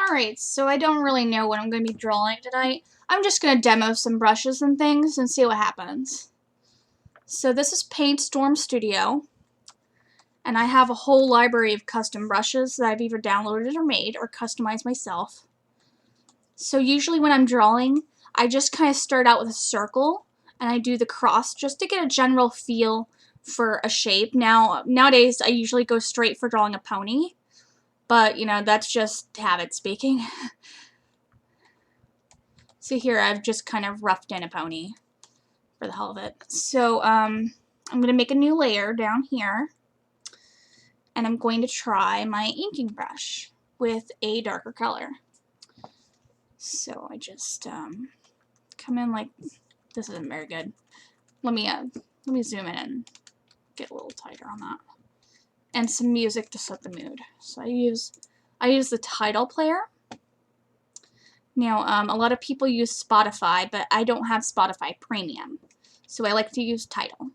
Alright, so I don't really know what I'm going to be drawing tonight. I'm just going to demo some brushes and things and see what happens. So this is Paintstorm Studio, and I have a whole library of custom brushes that I've either downloaded or made or customized myself. So usually when I'm drawing, I just kind of start out with a circle and I do the cross just to get a general feel for a shape. Nowadays I usually go straight for drawing a pony, but you know, that's just habit speaking. So here I've just kind of roughed in a pony for the hell of it. So I'm going to make a new layer down here, and I'm going to try my inking brush with a darker color. So I just come in like, this isn't very good. Let me zoom in and get a little tighter on that. And some music to set the mood. So I use the Tidal player. Now a lot of people use Spotify, but I don't have Spotify Premium, so I like to use Tidal.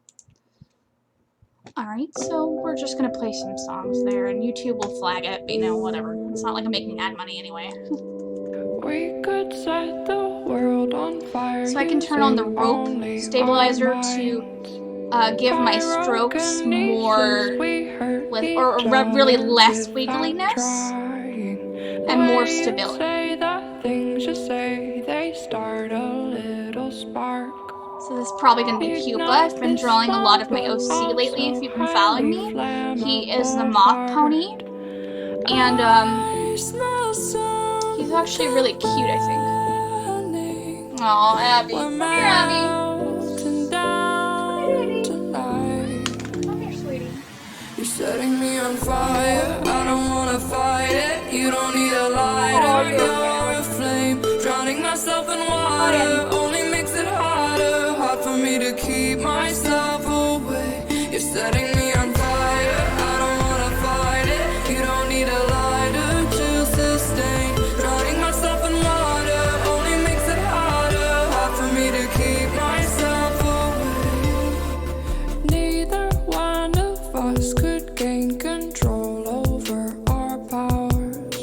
Alright, so we're just gonna play some songs there, and YouTube will flag it, but you know, whatever. It's not like I'm making ad money anyway. We could set the world on fire. So I can turn on the rope stabilizer to give my strokes more, or really less wiggliness and more stability. So this is probably going to be Pupa. I've been drawing a lot of my OC lately, if you've been following me. He is the moth pony, and he's actually really cute, I think. Aw, Abby. Come here, Abby. Come here, sweetie. You're setting me on fire. I don't wanna fight it. You don't need a lighter. You're a flame, drowning myself in water. Only makes it harder, hard for me to keep myself away. You're setting me on fire. I don't wanna fight it. You don't need a lighter to sustain. Drowning myself in water only makes it harder, hard for me to keep myself away. Neither one of us could gain control over our powers,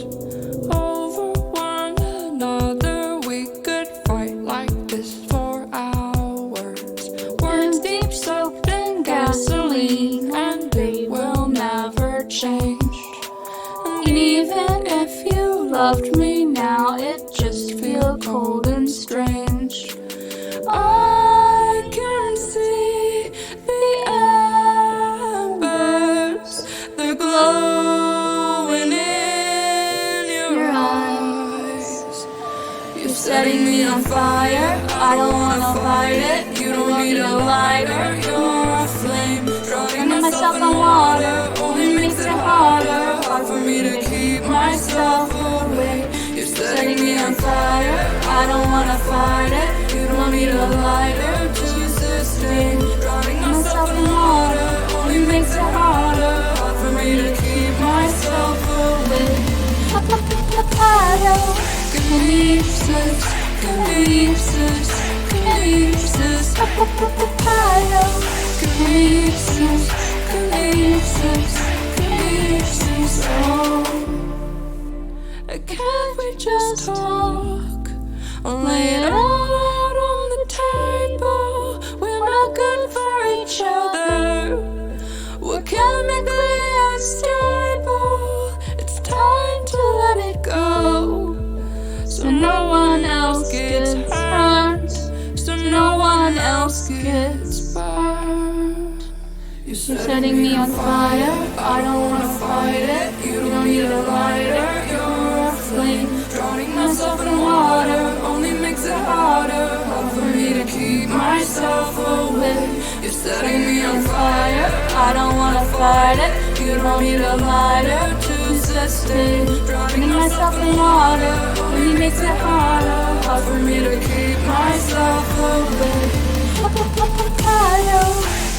over one another. We could fight like this for hours. Words deep soaked in gasoline, and they will never change. And even if you loved me now, it just feels cold and strange. I can see the embers, they're glowing in your eyes. You're setting me on fire. I don't wanna fight it. You don't need a lighter. You're a flame, drowning myself in water. Only makes it harder, hard for me to keep myself away. You're setting me on fire. I don't wanna fight it. You don't need a lighter to sustain. Drowning myself in water only makes it harder, hard for me to keep myself away. Calypsos, calypsos, calypsos, calypsos, calypsos, calypsos. Oh, can't we just talk? Lay it all out on the table. We're not good for each other. We're chemically unstable. It's time to let it go, so no one else gets hurt, so no one else gets burned. You're setting me on fire. I don't wanna fight it. You don't need a lighter. You're a flame, drowning myself in water. Only makes it harder, hard for me to keep myself away. You're setting me on fire. I don't wanna fight it. You don't need a lighter to sustain. Drowning myself in water only makes it harder, hard for me to keep myself away.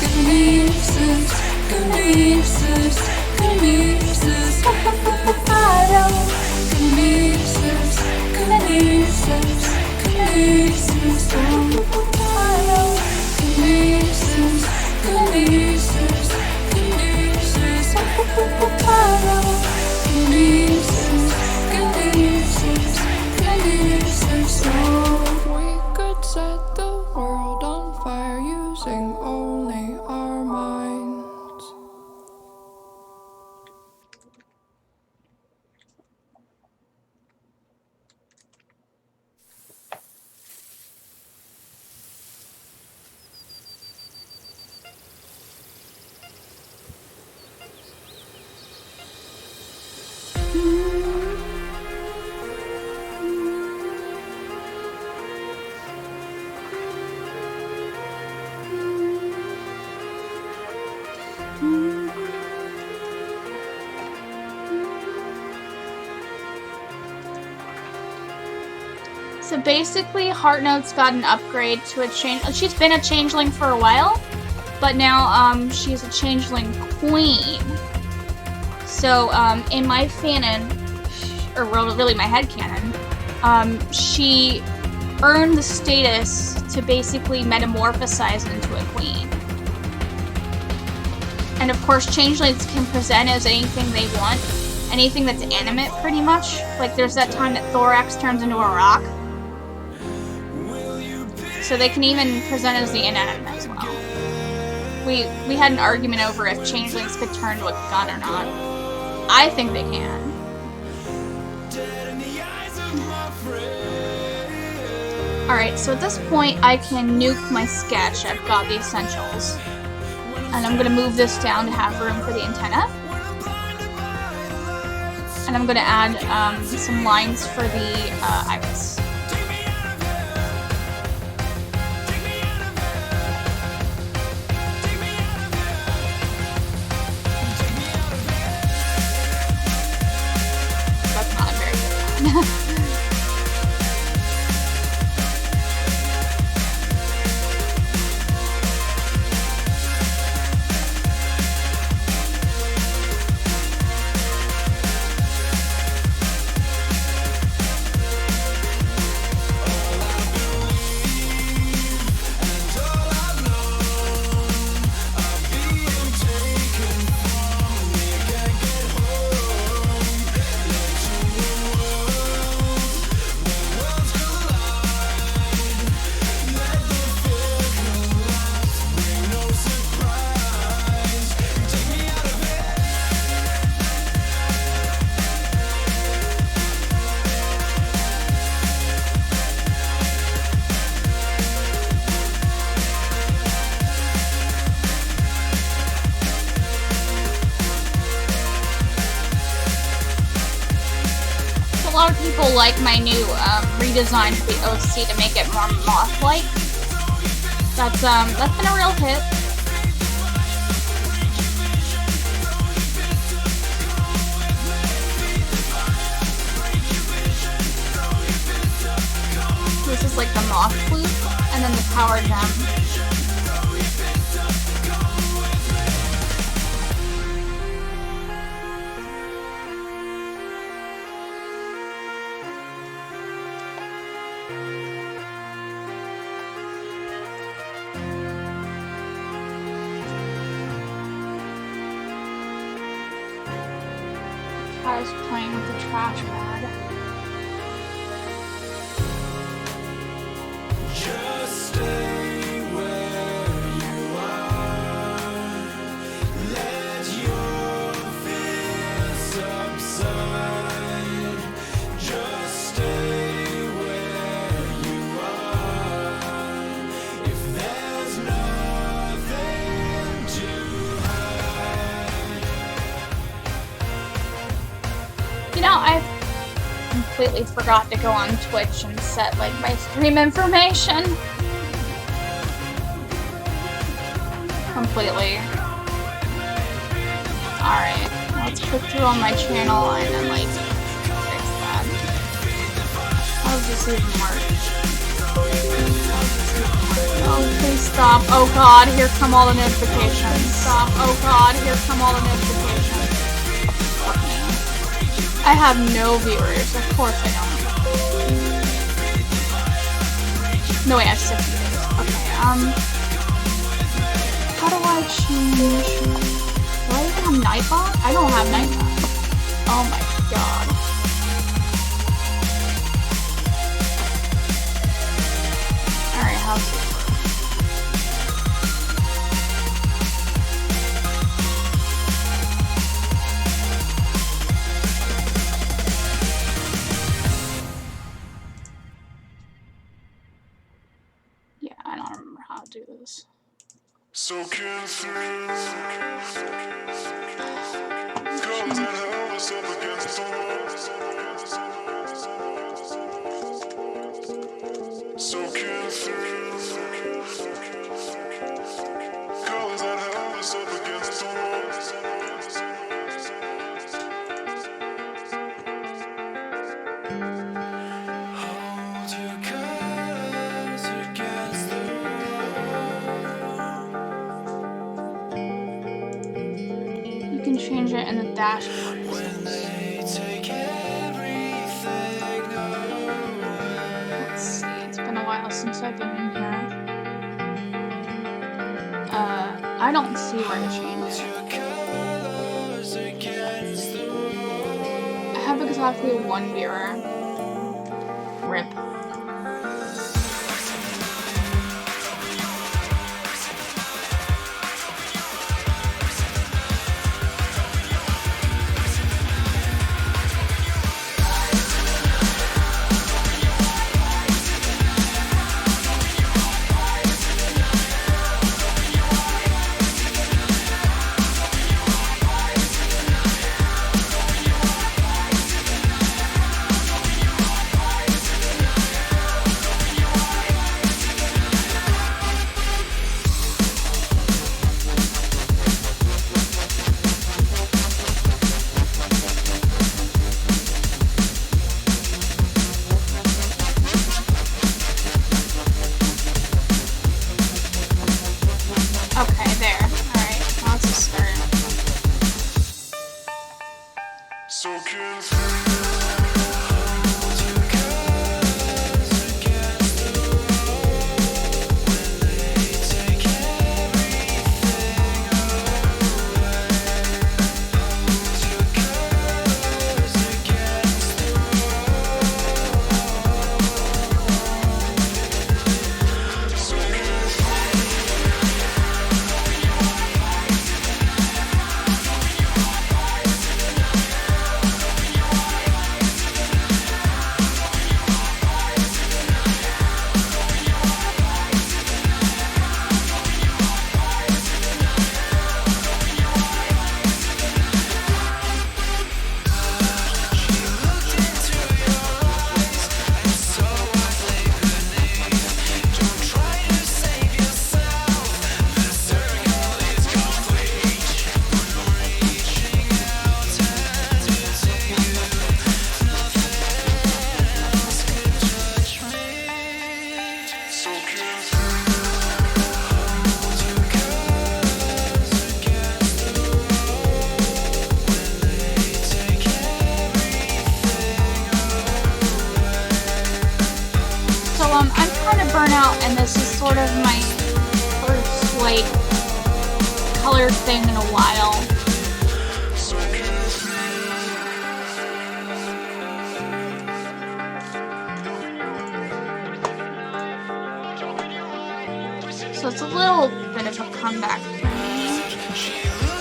Calypsos, calypsos, calypsos, calypsos, calypsos, calypsos, calypsos, calypsos, calypsos, calypsos, calypsos. So basically, Heart Note's got an upgrade to a change. She's been a changeling for a while, but now she's a changeling queen. So in my fanon, or really my headcanon, she earned the status to basically metamorphosize into a queen. And of course, changelings can present as anything they want, anything that's animate, pretty much. Like there's that time that Thorax turns into a rock. So they can even present as the inanimate as well. We had an argument over if changelings could turn to a gun or not. I think they can. Alright, so at this point I can nuke my sketch. I've got the essentials. And I'm going to move this down to have room for the antenna. And I'm going to add some lines for the iris. That's not a very good one. A lot of people like my new redesign for the OC to make it more moth-like. That's been a real hit. This is like the moth flute, and then the power gem. I was playing with the trash pad. Just stay where you are. Let your fears subside. Just stay where you are. If there's nothing to hide. You know, I've completely forgot to go on Twitch and set like my stream information. Completely. Alright, let's click through on my channel and then like fix that. How does this even work? Oh, please stop. Oh god, here come all the notifications. Stop. Oh god, here come all the notifications. Fuck me. I have no viewers. Of course I don't. No, wait, I have 6 viewers. Okay, how do I change? Do I even have Nightbot? I don't have Nightbot. Oh my god. Alright, how's this work? Yeah, I don't remember how to do this. Soaking through colors that held us up against the wall. Soaking through colors that held us up against the wall. Hold your And the dashboard is let's see, it's been a while since I've been in here. I don't see where to change it. I have exactly one mirror. Rip. Okay, there. Alright, that's a start. So I'm kind of burnt out, and this is sort of my first, like, color thing in a while. So it's a little bit of a comeback for me.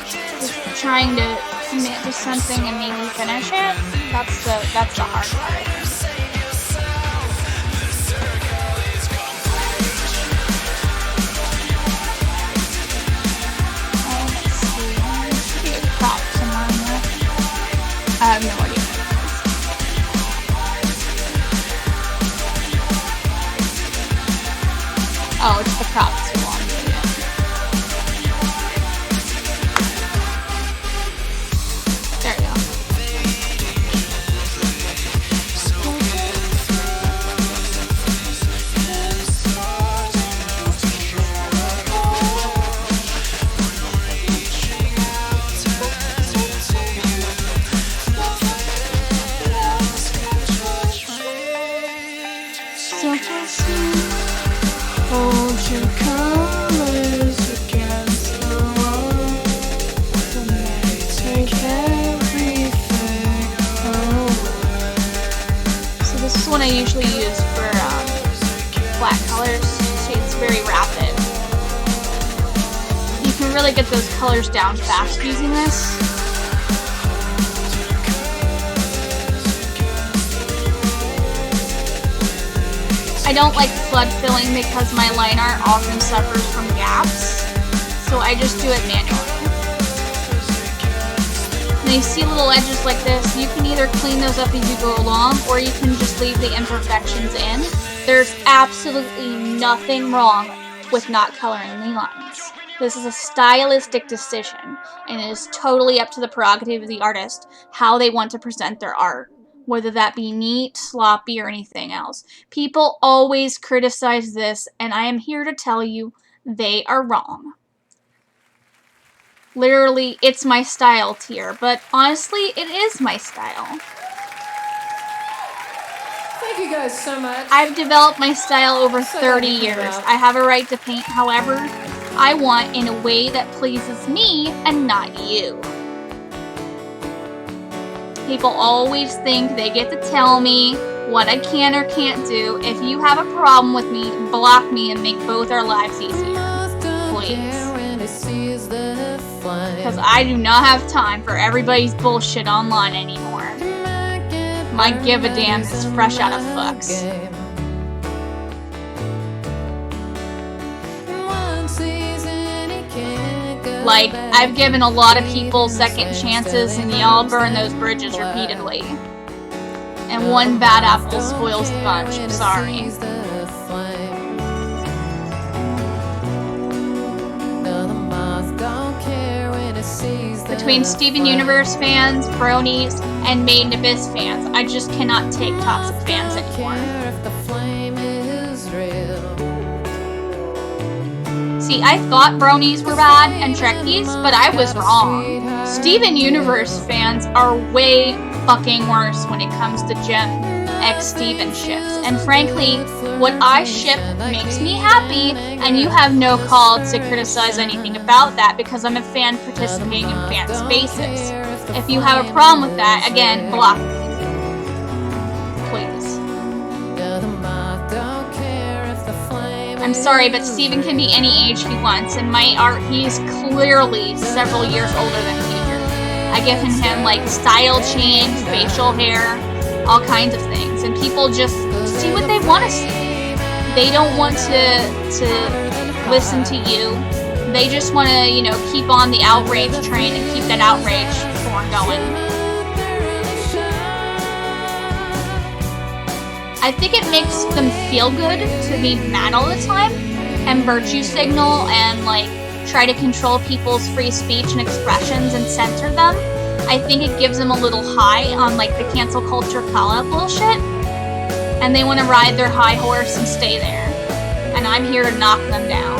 Just trying to commit to something and maybe finish it. That's the hard part. I have no idea. Oh, it's the props you want. There you go. Hold your colors against the wall, and they take everything away. So this is one I usually use for flat colors. See, it's very rapid. You can really get those colors down fast using this. I don't like flood filling because my line art often suffers from gaps, so I just do it manually. Now you see little edges like this, you can either clean those up as you go along, or you can just leave the imperfections in. There's absolutely nothing wrong with not coloring the lines. This is a stylistic decision, and it is totally up to the prerogative of the artist how they want to present their art. Whether that be neat, sloppy, or anything else. People always criticize this, and I am here to tell you they are wrong. literally it's my style tier, but honestly, it is my style. Thank you guys so much. I've developed my style over 30 years. I have a right to paint however I want in a way that pleases me and not you. People always think they get to tell me what I can or can't do. If you have a problem with me, block me and make both our lives easier. Please. Because I do not have time for everybody's bullshit online anymore. My give a damn is fresh out of fucks. Like, I've given a lot of people second chances and y'all burn those bridges repeatedly. And one bad apple spoils the bunch, I'm sorry. Between Steven Universe fans, bronies, and Made in Abyss fans, I just cannot take toxic fans anymore. See, I thought bronies were bad and Trekkies, but I was wrong. Steven Universe fans are way fucking worse when it comes to Gem X Steven ships. And frankly, what I ship makes me happy, and you have no call to criticize anything about that because I'm a fan participating in fan spaces. If you have a problem with that, again, block me. Please. I'm sorry, but Steven can be any age he wants. In my art, he is clearly several years older than Peter. I give him like style change, facial hair, all kinds of things, and people just see what they want to see. They don't want to listen to you. They just want to, you know, keep on the outrage train and keep that outrage going. I think it makes them feel good to be mad all the time and virtue signal and like try to control people's free speech and expressions and censor them. I think it gives them a little high on like the cancel culture call-out bullshit, and they want to ride their high horse and stay there. And I'm here to knock them down.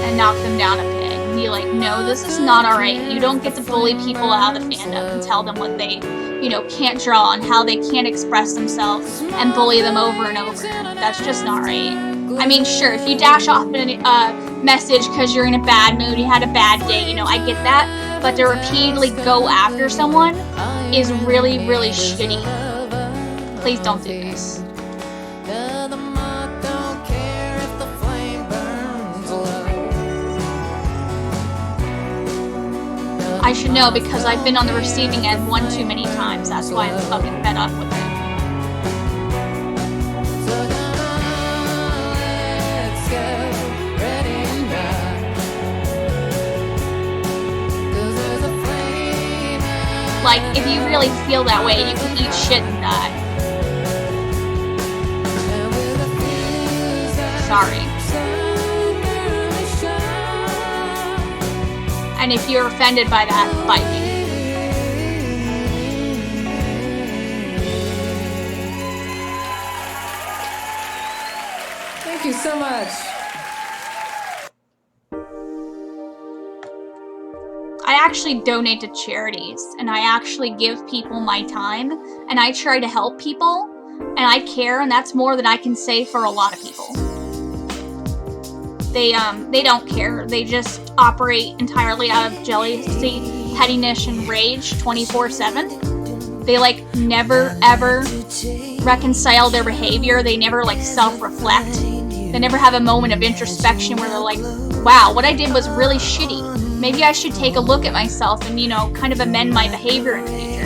And knock them down a peg. And be like, no, this is not alright. You don't get to bully people out of the fandom and tell them what they, you know, can't draw and how they can't express themselves and bully them over and over. That's just not right. I mean, sure, if you dash off a message because you're in a bad mood, you had a bad day, you know, I get that. But to repeatedly go after someone is really, really shitty. Please don't do this. I should know because I've been on the receiving end one too many times. That's why I'm fucking fed up with it. Like, if you really feel that way, you can eat shit and die. Sorry. And if you're offended by that, fight me. Thank you so much. I actually donate to charities, and I actually give people my time, and I try to help people, and I care, and that's more than I can say for a lot of people. They don't care. They just operate entirely out of jealousy, pettiness, and rage 24/7. They like never ever reconcile their behavior. They never like self-reflect. They never have a moment of introspection where they're like, wow, what I did was really shitty. Maybe I should take a look at myself and, you know, kind of amend my behavior in the future.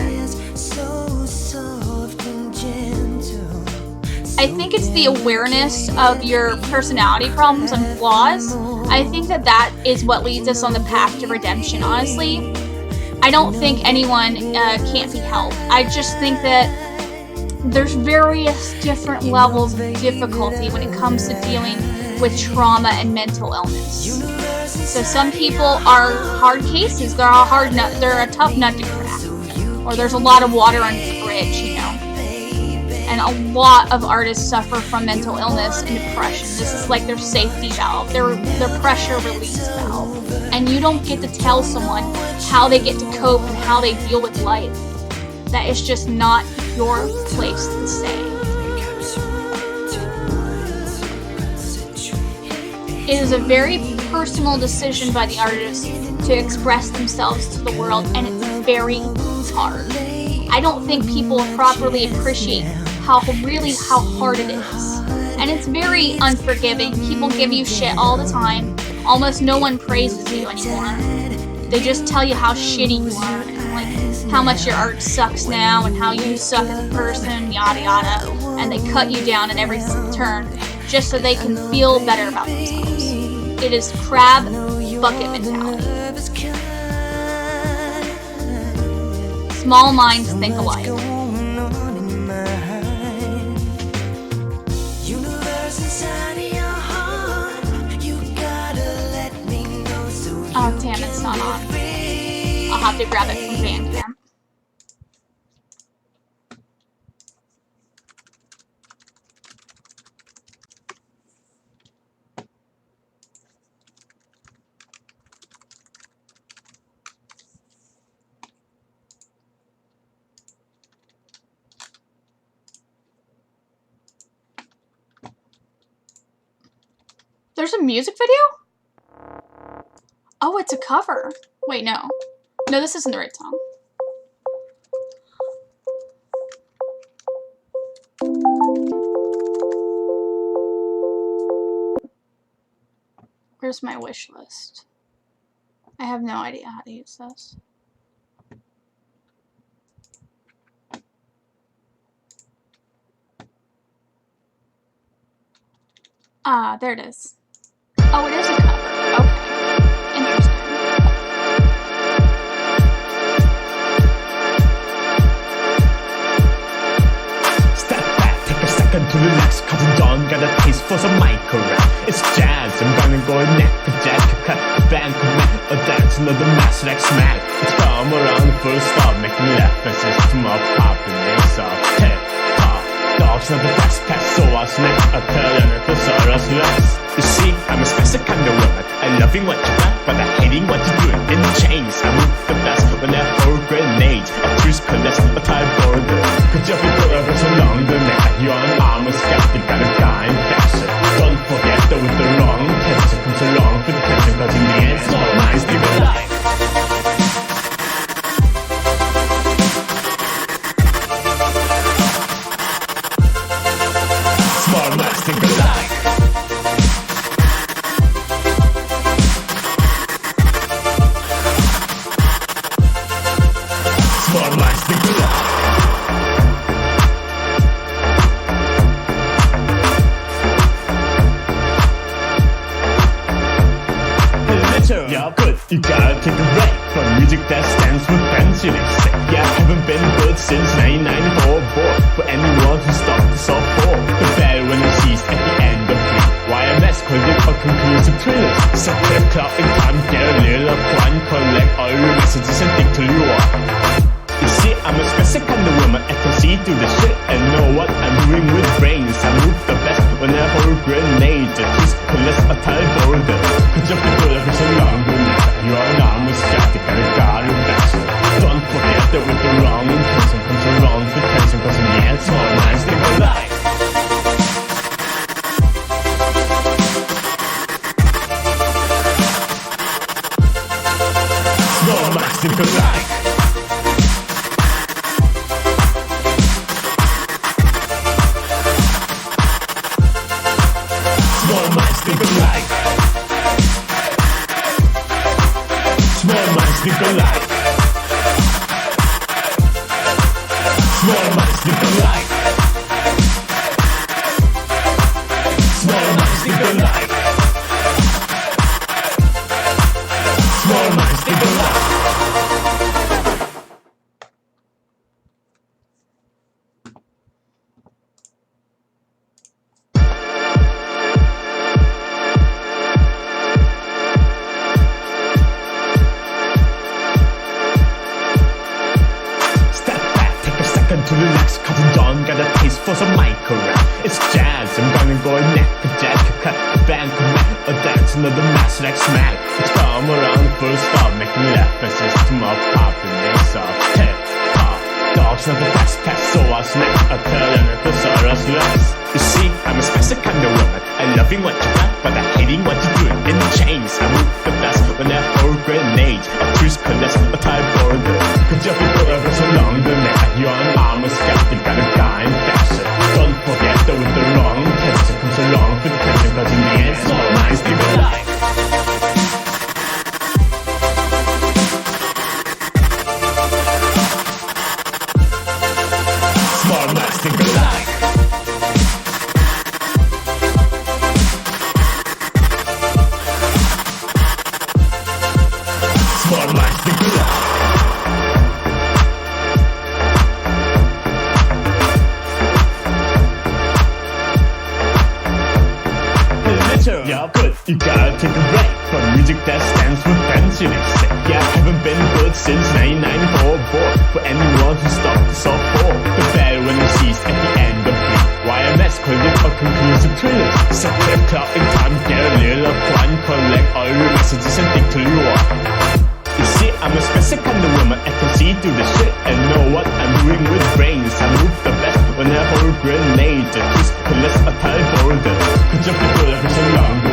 I think it's the awareness of your personality problems and flaws. I think that is what leads us on the path to redemption, honestly. I don't think anyone can't be helped. I just think that there's various different levels of difficulty when it comes to dealing with trauma and mental illness. So some people are hard cases. They're a hard nut. They're a tough nut to crack. Or there's a lot of water under the bridge, you know. And a lot of artists suffer from mental illness and depression. This is like their safety valve, their pressure release valve. And you don't get to tell someone how they get to cope and how they deal with life. That is just not your place to say. It is a very personal decision by the artist to express themselves to the world, and it's very hard. I don't think people properly appreciate how hard it is. And it's very unforgiving. People give you shit all the time. Almost no one praises you anymore. They just tell you how shitty you are, and like how much your art sucks now, and how you suck as a person, yada yada. And they cut you down at every turn, just so they can feel better about themselves. It is crab bucket mentality. Small minds think alike. Oh damn, it's not on. I'll have to grab it from Bandcamp. There's a music video? Oh, it's a cover. Wait, no. No, this isn't the right song. Where's my wish list? I have no idea how to use this. Ah, there it is. Oh, it is a cover. Okay. Interesting. Step back, take a second to relax. Cause John got a taste for some micro rap. It's jazz, I'm gonna go neck to jack. Cut the band, commit a dance, another mass like smack. It's come around full stop, making laugh and system of populace of hip hop. Dogs not the best pet, so I snap. I tell them if it's us less. You see, I'm a special kind of woman. I loving what you got, but I hating what you doing. In the chains, I move the best when I hold grenades. I choose colors, a type border. Could you be put over so long the neck? You're an armor skeptic, got a guy infection. Don't forget that with the wrong intention comes along for the tension, cause in the end, small minds think alike. Small minds think alike. Small minds think alike. Yeah, good. You gotta take a break from music that stands for fancy. Yeah, I haven't been good since 1994. Boy, for anyone who stopped to solve for the bell when it ceased at the end of the YMS called it a conclusive thriller. Set the clock in time, get a little fun, collect all your messages and think till you are. You see, I'm a special kind of woman. I can see through the shit and know what I'm doing with brains. I move the best when I hold grenades. I choose colors, a type border. Could you be good for so long? You're an armor skeptic and a god of action. Don't forget that with the wrong intention comes a wrong potential. Cause in the end, small minds think alike. Small minds think alike. Small minds think alike. Small minds think alike. Small minds think alike. Small minds think alike. Small minds think alike. second to relax. Cotton John got a taste for some micro rap. It's jazz, I'm gonna go neck a jazz, cut a band, command, a dance, another mass like smack. It's come around full stop, making left a system of popping this off. Hip hop, dogs not the best pets, so I snack a tail and a thesaurus less. You see, I'm a special kind of woman. I loving what you got, but I hating what you're doing in the chains. I move the best when I hold grenades. I choose colors, a type border. Could you be forever so long the neck? You're an armor scout, you got a guy in fashion. Don't forget that with the wrong intention comes along with the tension, cause in the end, small minds think alike. Small minds think alike. Small minds think alike. Yeah, but you gotta take a break from music that stands for fanciness. Yeah, I haven't been good since 1994. Boy, for anyone who stopped to solve for the bad when it ceased at the end of the YMS, credit or conclusive thrillers. Set the clock in time, get a little fun, collect all your messages and think till you walk. You see, I'm a special kind of woman. I can see through the shit and know what I'm doing with brains. I move the best when I hold grenades. I twist colors, a tile border. Could you be good for so long?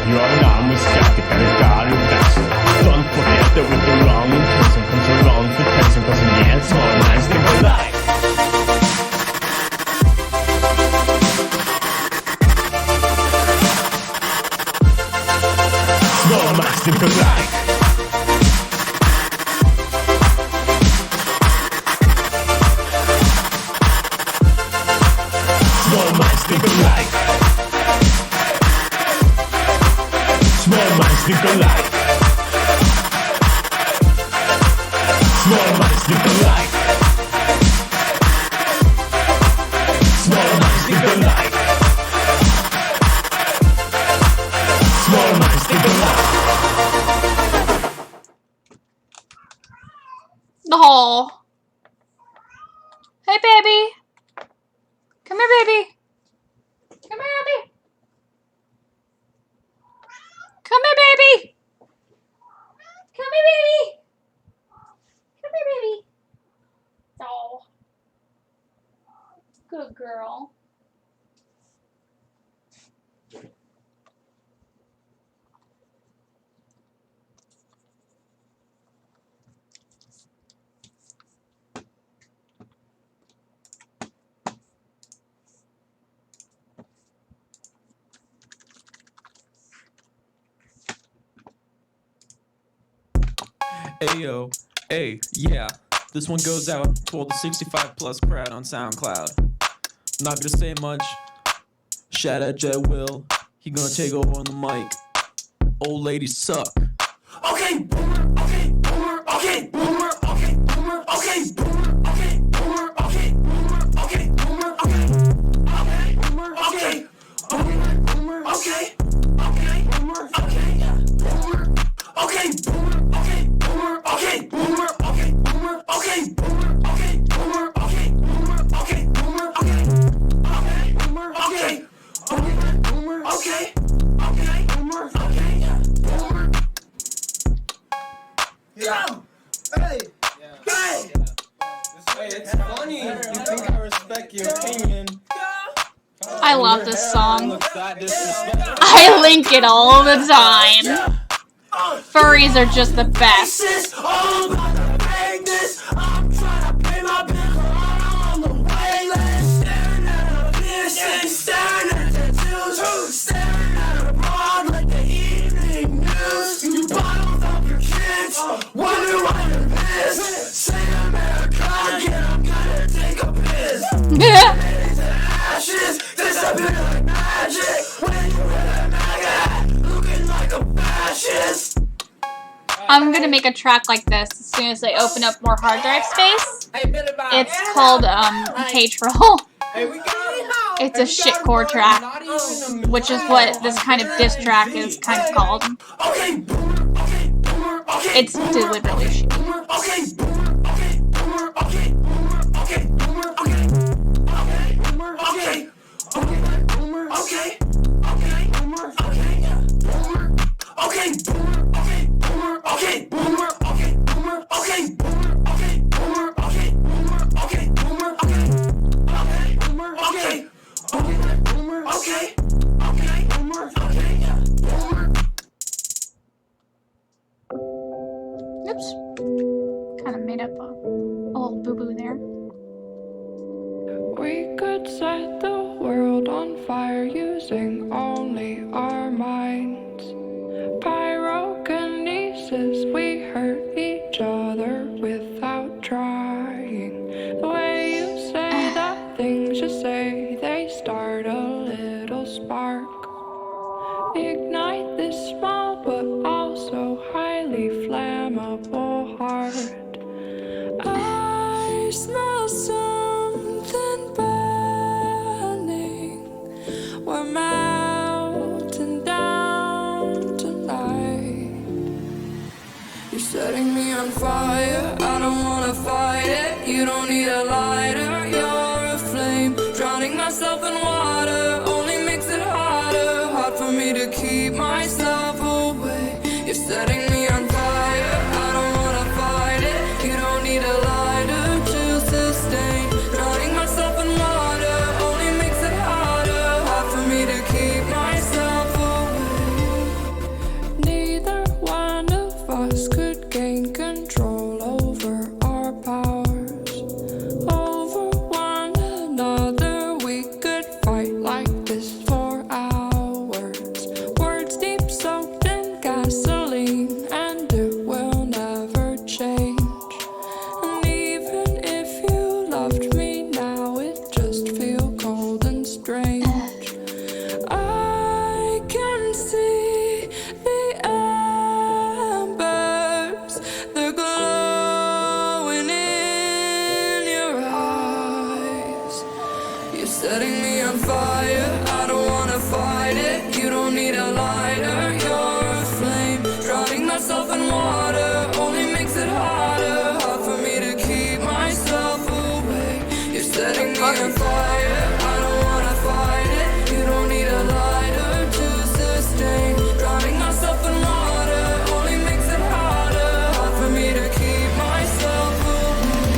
You're an armor scout, you got a guard in fashion. Don't forget that with the wrong intention comes the wrong potential, cause in the end, small minds think alike. Small minds think alike. Small minds think alike. Small minds think alike. Small minds think alike. Small minds think alike. Small minds think alike. Oh. Hey, baby. Come here, baby. Come here, baby. Come here, baby. Come here, baby. Come here, baby. Oh. Good girl. Ayo, hey, yeah. This one goes out to all the 65 plus crowd on SoundCloud. Not gonna say much. Shout out Jet Will. He gonna take over on the mic. Old ladies suck. Okay, boomer, okay, boomer, okay, boomer, okay, boomer, okay, boomer, okay, boomer, okay, boomer, okay, boomer, okay, okay, boomer, okay, okay, boomer, okay, okay, boomer, okay, yeah, boomer, okay, boomer, okay, boomer, okay, boomer, okay, boomer, okay, boomer, okay, boomer, okay, boomer, okay, boomer, okay, okay, boomer, okay, okay, boomer, okay, okay, boomer, okay, yeah, boomer. Yo! Hey! Hey! Hey, it's funny. You think I respect your opinion? I love this song. Looks that disrespectful. I link it all the time. Furries are just the best. All about the vagueness. I'm trying to pay my bill on the waitlist. Staring at a piercing, staring at tattoos, staring at a broad like the evening news. You bottled up your kids, wonder why you're pissed. Say America again, I'm gonna take a piss. Ladies and ashes, disappear like magic. When you wear that MAGA hat, looking like a fascist. I'm gonna make a track like this as soon as I open up more hard drive space. It's called Paintstorm. It's a shitcore track, which is what this kind of diss track is kind of called. It's deliberately shitty. set the world on fire using only our minds. Pyrokinesis, we hurt each other without trying. The way you say the things you say, they start a little spark. Ignite this small but also highly flammable heart. I smell something burning. We're melting down tonight. You're setting me on fire. I don't wanna fight it. You don't need a lighter. You're a flame. Drowning myself in water only makes it harder. Hard for me to keep myself away. You're setting me on fire. I don't wanna fight it. You don't need a lighter to sustain. Drowning myself in water only makes it harder. Hard for me to keep myself away. Neither one of us could gain control over our powers. Over one another, we could fight like this for hours. Words deep soaked in gasoline, and it will never change. And even if you loved me now, it just feel cold and strange. I can see the embers, they're glowing in your eyes. You're setting me on fire. I don't wanna fight it. You don't need a lighter. You're a flame. Drowning myself in water only makes it harder. Hard for me to keep myself away. You're setting me on fire. I don't wanna fight it. You don't need a lighter to sustain. Drowning myself in water only makes it harder. Hard for me to keep myself away.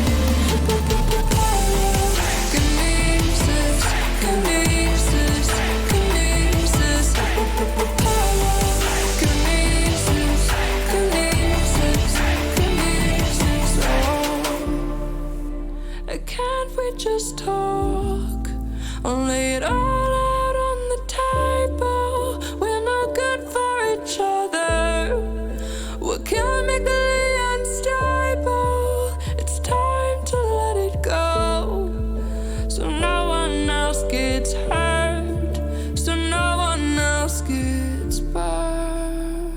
Kinesis, kinesis, kinesis. Kinesis, kinesis, kinesis. Oh, can't we just talk? I'll lay it all out on the table. We're not good for each other. We're chemically unstable. It's time to let it go, so no one else gets hurt, so no one else gets burned.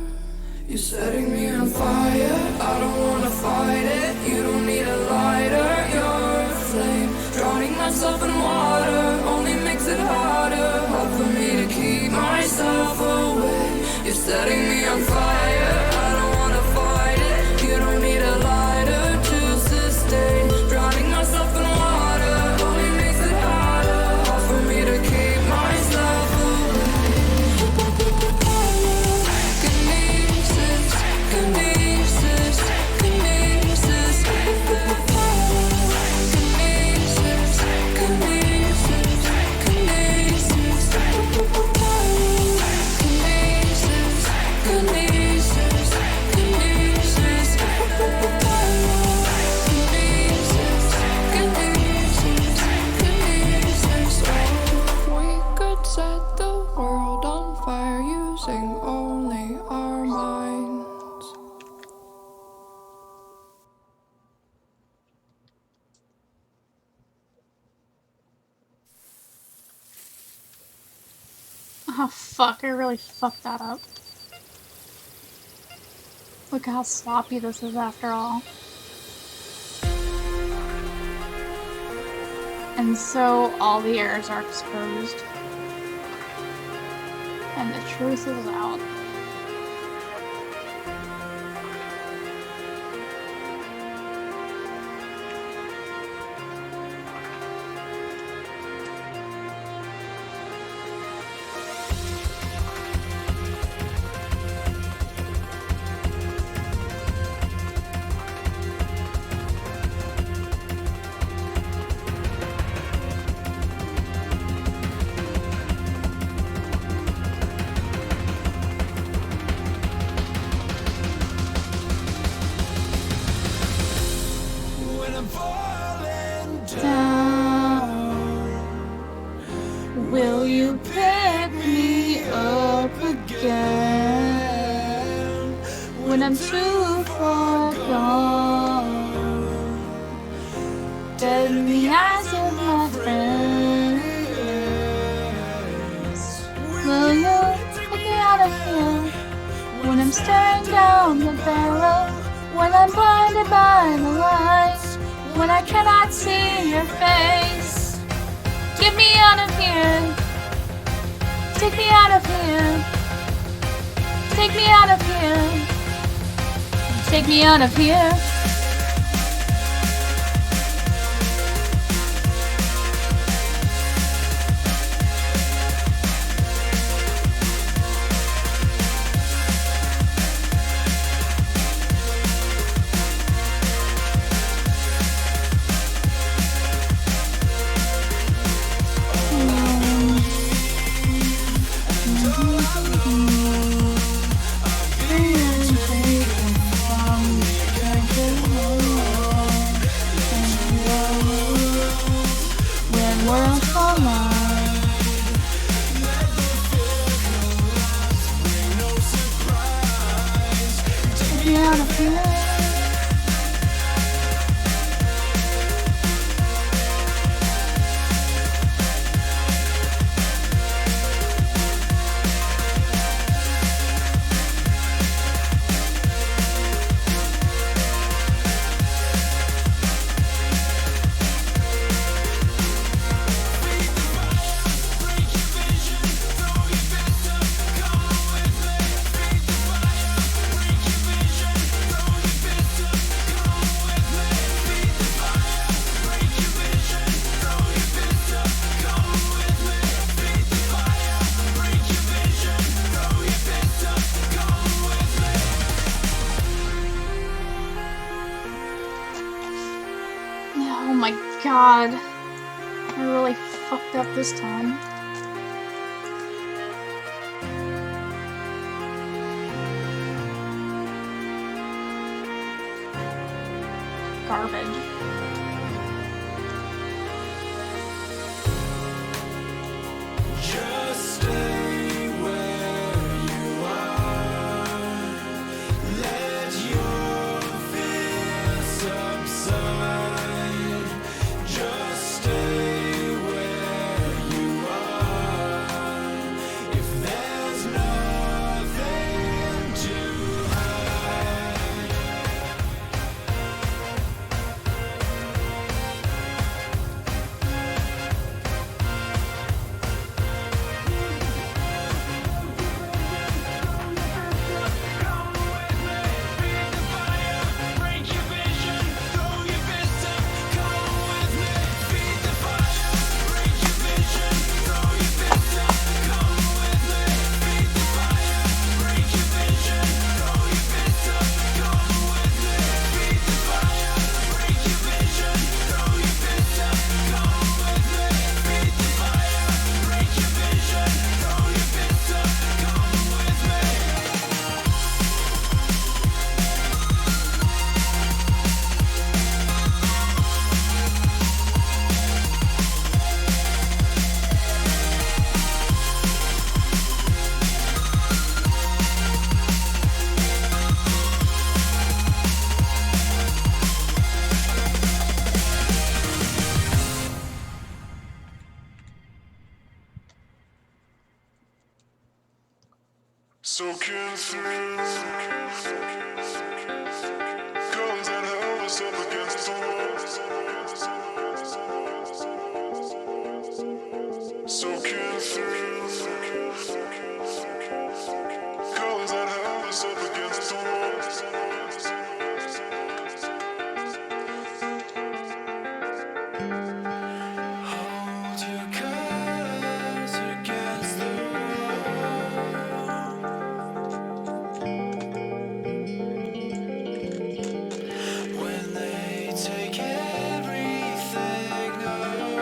You're setting me on fire. I don't wanna fight it. You don't need a lighter. You're a flame. Drowning myself in water only makes it harder. Hard for me to keep myself away. You're setting me on fire. I don't wanna fight it. You don't need a lighter to sustain. Drowning myself in water only makes it harder. Hard for me to keep myself away. Kinesis, kinesis, kinesis. Kinesis, kinesis, kinesis. Kinesis, kinesis, kinesis. We could set the world on fire using only our minds. Oh fuck, I really fucked that up. Look how sloppy this is after all. And so all the errors are exposed. And the truth is out. Will you pick me up again when I'm too far gone? Dead in the eyes of my friends. Will you take me out of here when I'm staring down the barrel? When I'm blinded by the light, when I cannot see your face? Get me out of here. Take me out of here. Take me out of here. Take me out of here. Oh my god, I really fucked up this time. Garbage. Just stay where you are. Let your fears subside. Just stay where you are. If there's nothing to hide. Soaking through colors that held us up against the wall. Soaking through colors that held us up against the wall. Hold your colors against the when they take everything away.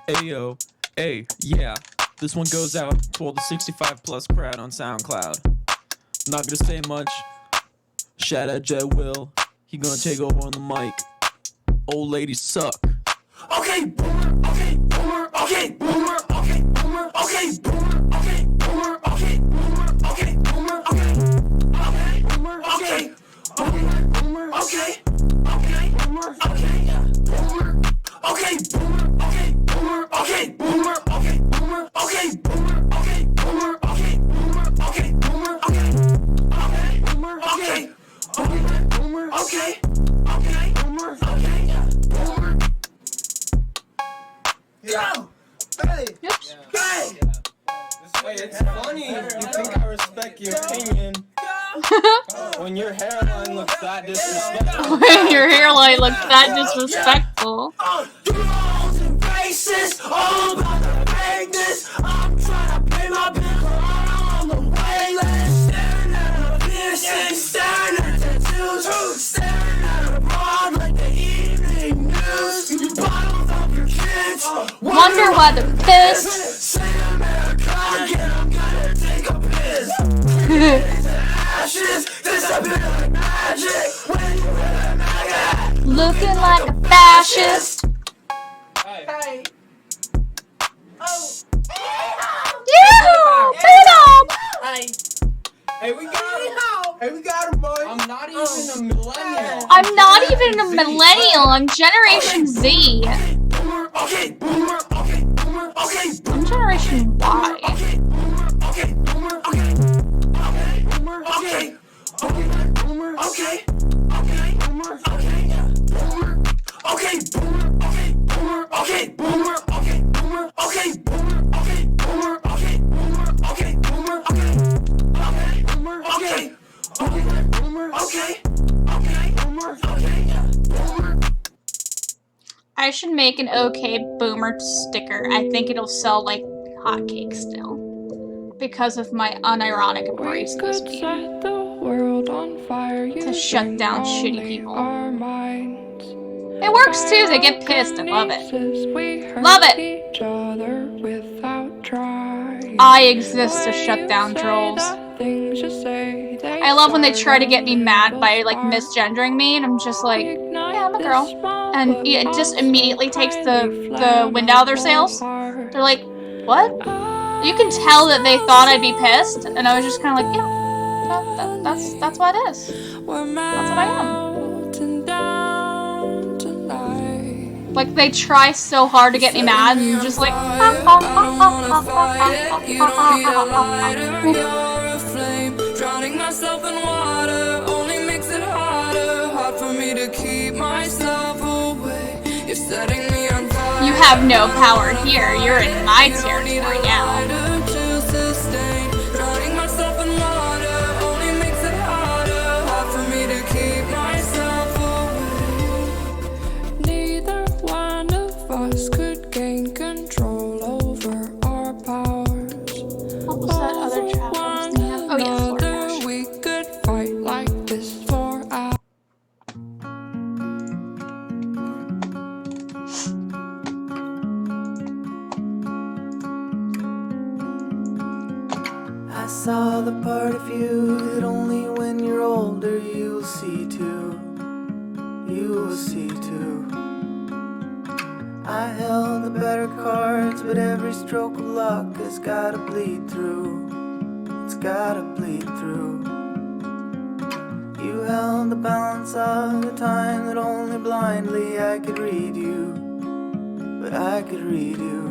Ayo, hey, yeah. This one goes out to all the 65 plus crowd on SoundCloud. Not gonna say much. Shout out Jet Will. He gonna take over on the mic. Old ladies suck. Okay, boomer, okay, boomer, okay, boomer, okay, boomer, okay, boomer, okay, boomer, okay, boomer, okay, boomer, okay, okay, boomer, okay, boomer, okay, okay, boomer, okay, yeah, boomer, okay, boomer, okay, boomer, okay, boomer, okay, boomer, okay, boomer, okay, boomer, okay, boomer, okay, boomer, okay, okay, boomer, okay, okay, boomer, okay, okay, boomer, okay, yeah, boomer. Yo! Hey! Oops. Hey! Hey, it's funny. You think I respect your opinion when your hairline looks that disrespectful? When your hairline looks that disrespectful. Drones and racist, all about the vagueness. I'm trying to pay my bill on the way list. Staring at a piercing, staring at tattoos, staring at a broad like the evening news. You bottles up your kids. Wonder why they're pissed. Say America again, I'm gonna take a piss. Ashes, disappear like magic. When you wear a maggot. Looking like a fascist. Hey. Oh. Yeah! Freedom! Hey. Hey, we got him. Hey, we got him, boy. I'm not even a millennial. I'm not even a millennial. I'm Generation Z. Boomer, okay, boomer, okay, boomer, okay, I'm Generation Y. okay, boomer, okay, boomer, okay, okay, boomer, okay, okay, boomer, okay, okay, boomer, okay, yeah, boomer, okay, boomer, okay, boomer, okay, boomer, okay, boomer, okay, boomer, okay, boomer, okay, boomer, okay, boomer, okay, okay, boomer, okay, okay, boomer, okay, okay, boomer, okay, yeah, boomer. I should make an OK Boomer sticker. I think it'll sell like hotcakes still. Because of my unironic embrace of this Could game. set the world on fire To shut down shitty using people. our minds. It works too, they get pissed. I love it. it. Love it. Each other without trying. I exist to shut down trolls. I love when they try to get me mad by like misgendering me, and I'm just like, yeah, I'm a girl. And it just immediately takes the wind out of their sails. They're like, what? You can tell that they thought I'd be pissed, and I was just kind of like, yeah, that's what it is. That's what I am. Like, they try so hard to get me mad, and I'm just like, Drowning myself in water only makes it harder. Hard for me to keep myself away. You're setting me on fire. you have no power here. You're in my territory now. To sustain. Drowning myself in water only makes it harder. Hard for me to keep myself away. Neither one of us could gain control over our powers. What was that other track I was thinking of? Oh yeah, Floor Crash. We could fight like this for hours. I saw the part of you that only when you're older you'll see too. You will see too. I held the better cards, but every stroke of luck has gotta bleed through. It's gotta bleed through. You held the balance of the time that only blindly I could read you. But I could read you.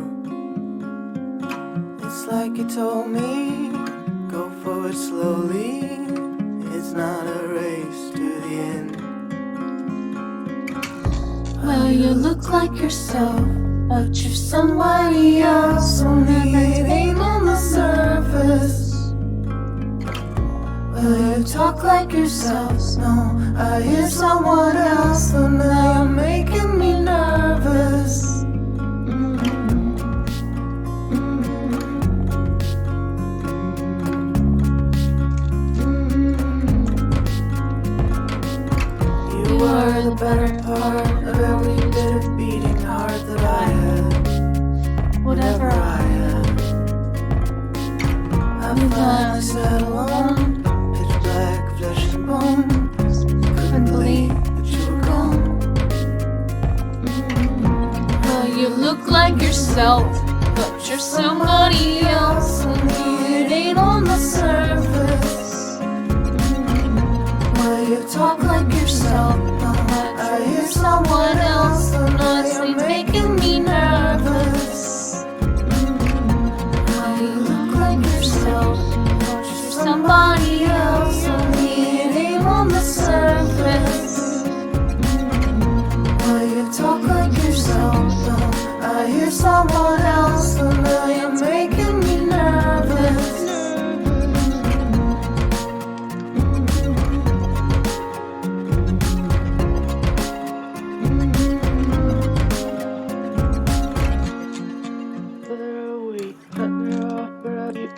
It's like you told me, go forward slowly. It's not a race to the end. Well, you look like yourself, but you're somebody else. Only it ain't on the surface. Well, you talk like yourself. No, I hear someone else. So now you're making me nervous. You are the better part of every bit of beating heart that I had. look like yourself, but you're somebody else, and it ain't on the surface. Well, you talk like yourself, but you're someone else, and honestly making me nervous. Well, you look like yourself, but you're somebody else, and it ain't on the surface. Well, you talk like yourself, but I hear someone else, and now you're making me nervous.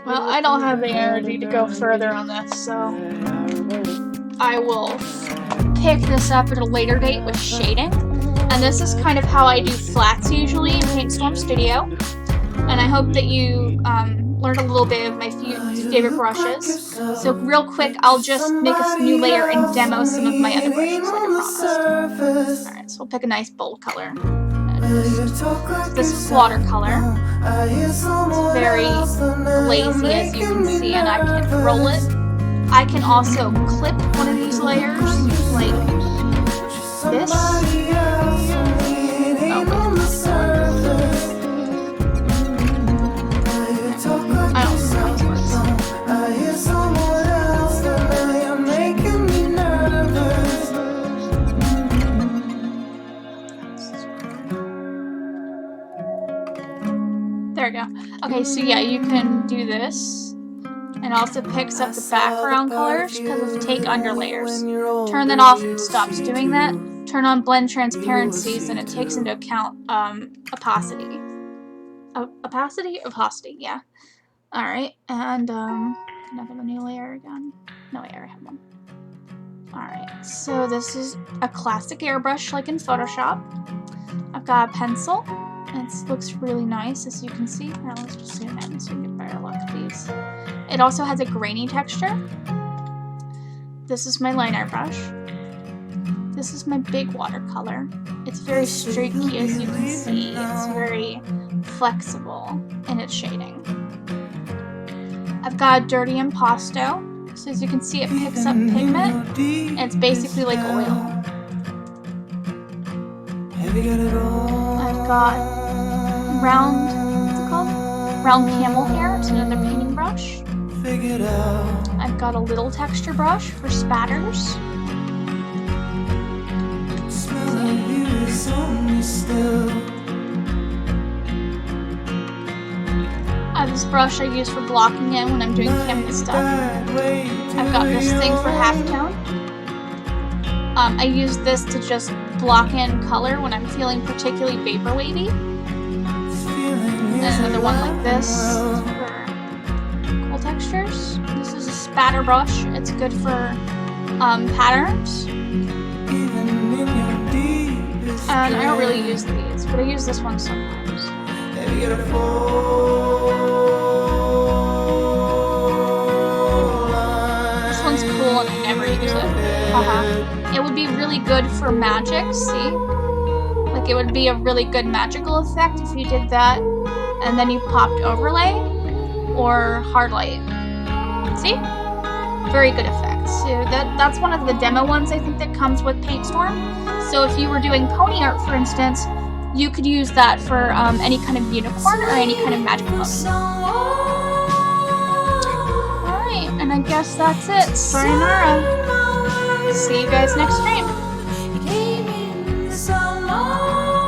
Well, I don't have the energy to go further on this, so I will pick this up at a later date with shading. And this is kind of how I do flats usually in Paintstorm Studio. And I hope that you learned a little bit of my favorite brushes. So real quick, I'll just make a new layer and demo some of my other brushes like I promised. Alright, so we'll pick a nice bold color. This is watercolor. It's very glazy, as you can see, and I can roll it. I can also clip one of these layers, like this. I don't know how this works. There we go. Okay, so yeah, you can do this. And also picks up the background colors because of take under layers. Turn that off, it stops doing that. Turn on blend transparencies and it takes into account opacity. Opacity, yeah. Alright, and can I have a new layer again? No, I already have one. Alright, so this is a classic airbrush like in Photoshop. I've got a pencil. It looks really nice, as you can see. Now let's just zoom in so you get a better look at these. It also has a grainy texture. This is my lineart brush. This is my big watercolor. It's very streaky, as you can see. It's very flexible in its shading. I've got a dirty impasto. So as you can see, it picks up pigment. And it's basically like oil. I've got round, what's it called? Round camel hair. It's another painting brush. I've got a little texture brush for spatters. I have this brush I use for blocking in when I'm doing canvas stuff. I've got this thing for halftone. I use this to just block in color when I'm feeling particularly vapor wavy. And then another one like this for cool textures. This is a spatter brush. It's good for patterns. And I don't really use these, but I use this one sometimes. This one's cool and I never use it. It would be really good for magic, see? Like it would be a really good magical effect if you did that and then you popped overlay or hard light. See? Very good effect. So that's one of the demo ones I think that comes with Paintstorm. So if you were doing pony art, for instance, you could use that for any kind of unicorn or any kind of magic pony. Alright, and I guess that's it. Sayonara. See you guys next stream.